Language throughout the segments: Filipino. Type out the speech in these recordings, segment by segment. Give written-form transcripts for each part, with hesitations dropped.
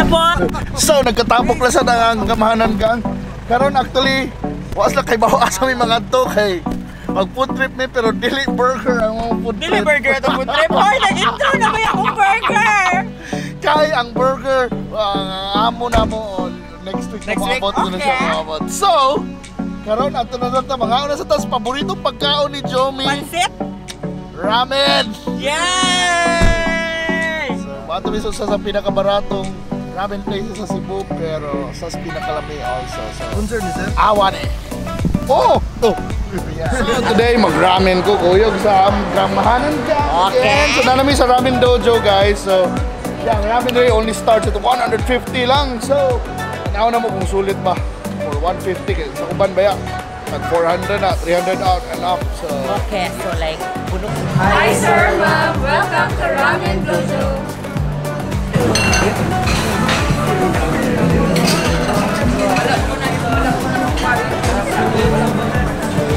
po. So, nagkatapok na sa Gamhanan Gang. Karon actually, was lang kay bawa sa may mga to kay mag food trip ni pero dili burger ang mga food trip. Dili burger ito food trip. Hoy, nag-intro na ba yung burger? Kay ang burger, amo na mo next week na maabot ko na siya maabot. So, karon ato na lang mga una sa tas paboritong pagkaon ni Jomie. Pansit? Ramen! Yay! So, bato miso sa pinakabaratong Ramen Places sa Cebu pero sa pinakalami also. So, concern ni sir? Awan eh. Oh! Oh! Yeah. So today mag-ramen ko kuyog sa Gamhanan Gang. Okay. So nanami sa Ramen Dojo guys. So yeah, ramen day only starts at 150 lang. So now na mo kung sulit ba for 150 kay sa uban ba ya? Tag 400 na, 300 out and up. So okay, so like bunok. Hi sir, ma'am. Welcome to Ramen Dojo.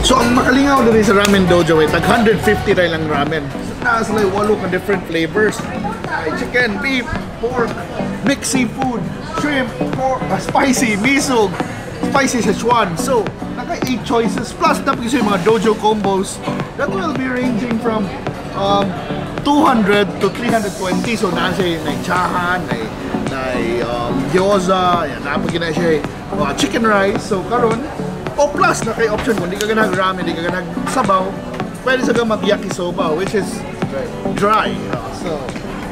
So ang makalingaw na rin sa Ramen Dojo ay tag 150 rin lang ramen. Nasa like 8 ka different flavors. Ay chicken, beef, pork, mixed seafood, shrimp, pork, spicy, miso, spicy Szechuan. So naka 8 choices plus tapos yung mga dojo combos that will be ranging from 200 to 320. So nasa yung chahan, gyoza, yan napagin na siya chicken rice. So karon o plus na kay option kung di ka ganag ramen, di ka ganag sabaw, pwede sa gamag yakisoba which is dry. So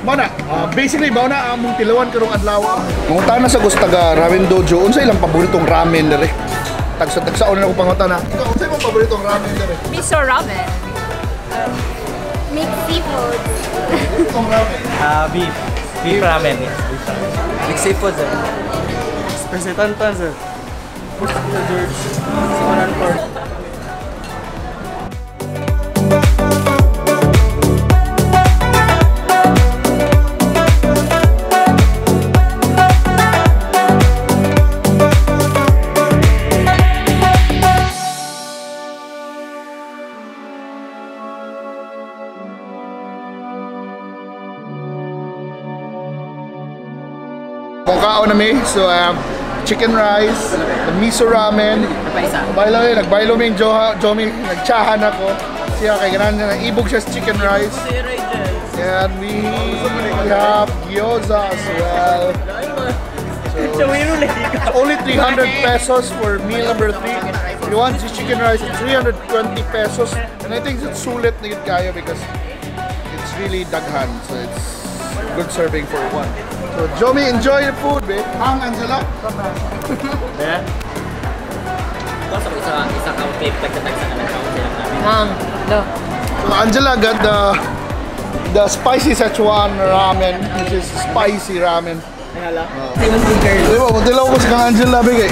mana basically bawo na among tilawan karong adlaw. Mangunta na sa Gustaga Ramen Dojo unsa ilang paboritong ramen dire? Tagsa-tagsaon na ko pangutan na. Ikaw unsa imong paboritong ramen dire? Miso ramen. Mixed seafood. Paboritong ramen. Beef. Beef ramen. Mixed seafood sir. Spicy tantan sir. George. Simulan pork. Pagkaon na mi, so chicken rice, the miso ramen. Nagbaylo mi yung Jomie, nagtsahan ako. Siya kay ganan na ibog siya sa chicken rice. And we have gyoza as well. So, only 300 pesos for meal number 3. If you want the chicken rice, it's 320 pesos. And I think it's sulit na yun kaya because it's really daghan. So it's good serving for one. So Jomie, enjoy the food, babe. Hang, Angela. Yeah. Ito sa isa kaunti, pagkatag sa kanan kaunti lang namin. No. So Angela got the spicy Szechuan ramen, which is spicy ramen. Di ba, magdilaw ko sa kang Angela, babe.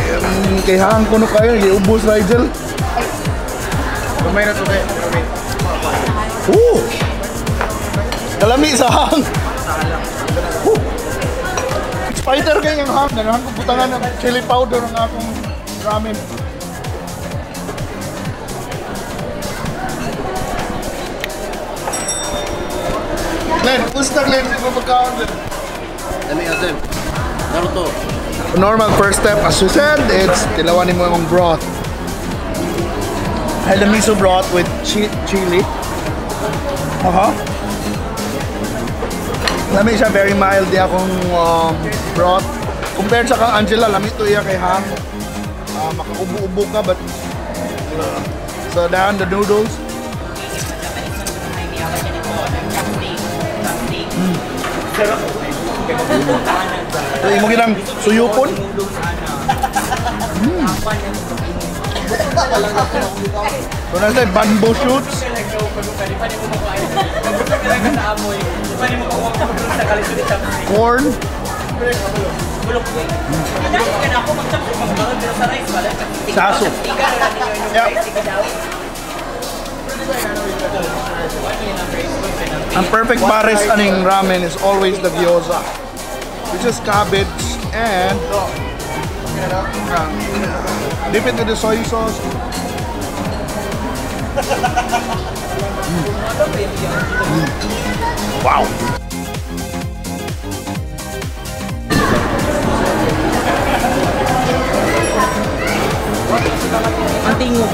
Kay hang kuno kayo, ubos Rigel. Kamay na to, babe. Woo! Kalami sa hang. Spider kayo yung hang. Nanahan ko butangan ng chili powder ng akong ramen. Glenn, gusto Glenn, hindi mo magkaon Glenn. Dami asin. Naruto. Normal first step, as you said, it's tilawanin mo yung broth. I had the miso broth with chili. Lami siya, very mild di akong broth. Compared sa kang Angela, lami ito iya kay hang. Makaubo-ubo ka, but so down the noodles. So imo ginang suyupon. So nasa bamboo shoots. Corn. Saso. Yep. Ang perfect pares aning ramen is always the gyoza, which is cabbage and dip into the soy sauce. Wow. tingog.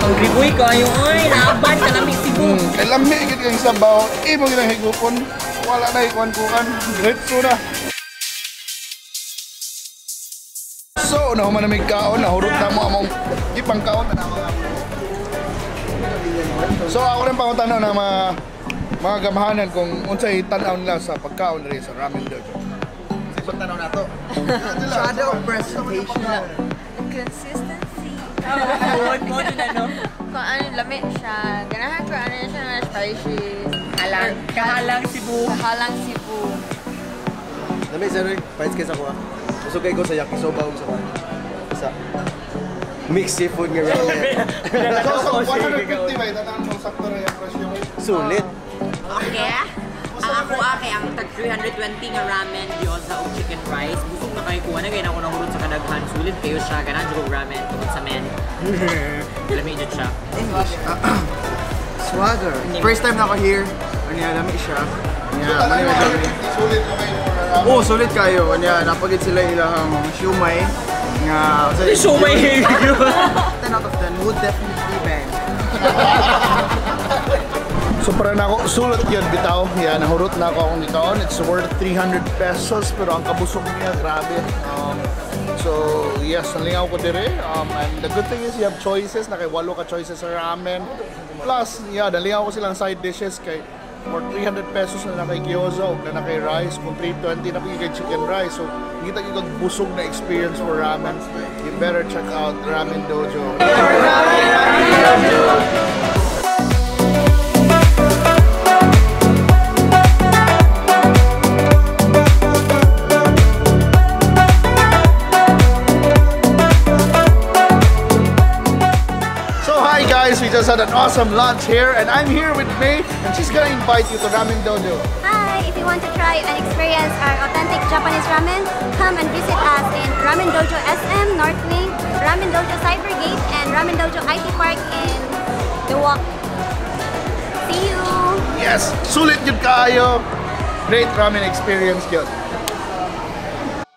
Ang griboy kayo, oy, laban Kalami Cebu. Kay lami gid kang sabaw, imo gid ang higupon. Wala na ikuan-kuan, diretso na. So, nahuman na may kaon, nahurot na mo among ipang kaon na mga. So, ako rin pangutana ng mga gamahanan kung unsay tan-aw nila sa pagkaon rin sa Ramen Dojo. Sipag tanaw na to. Shadow presentation. Consistency. Mo na no. Kung ano, lami siya. Ganahan ko ano siya na spicy. Kahalang Cebu. Kahalang Cebu. Dami sir, pahit kaysa ko. Gusto kayo ko sa yakisoba o sa mixed seafood nga ramen. So, 150 ba? Tatangan mo sakto na yung presyo. Sulit. Okay. Ang ako kay ang tag 320 nga ramen, gyoza o chicken rice. Busog na kayo kuha na ganyan ako nahurot sa kadaghan. Sulit kayo siya. Ganan yung ramen tungkol sa men. Lamig dyan siya. English. Swagger. First time na ako here. Kanya dami siya. Sulit na kayo. Oh, sulit kayo. Kanya napagid sila ilang siumay. Nga Siumay! 10 out of 10 would definitely bang. So para na ako, sulit yun bitaw. Yan, nahurot na ako akong ditaon. It's worth 300 pesos pero ang kabusog niya, grabe. So yes, nalingaw ko dire. And the good thing is you have choices. Nakay-walo ka choices sa ramen. Plus, yeah, nalingaw ko silang side dishes kay for 300 pesos na nakay gyoza o na nakay rice. Kung 320 na kay chicken rice. So kita kay busog na experience for ramen. You better check out Ramen Dojo. We just had an awesome lunch here and I'm here with May and she's gonna invite you to Ramen Dojo. Hi! If you want to try and experience our authentic Japanese ramen, come and visit us in Ramen Dojo SM, North Wing, Ramen Dojo Cybergate, and Ramen Dojo IT Park in The Walk. See you! Yes! Sulit yun kayo! Great ramen experience yun.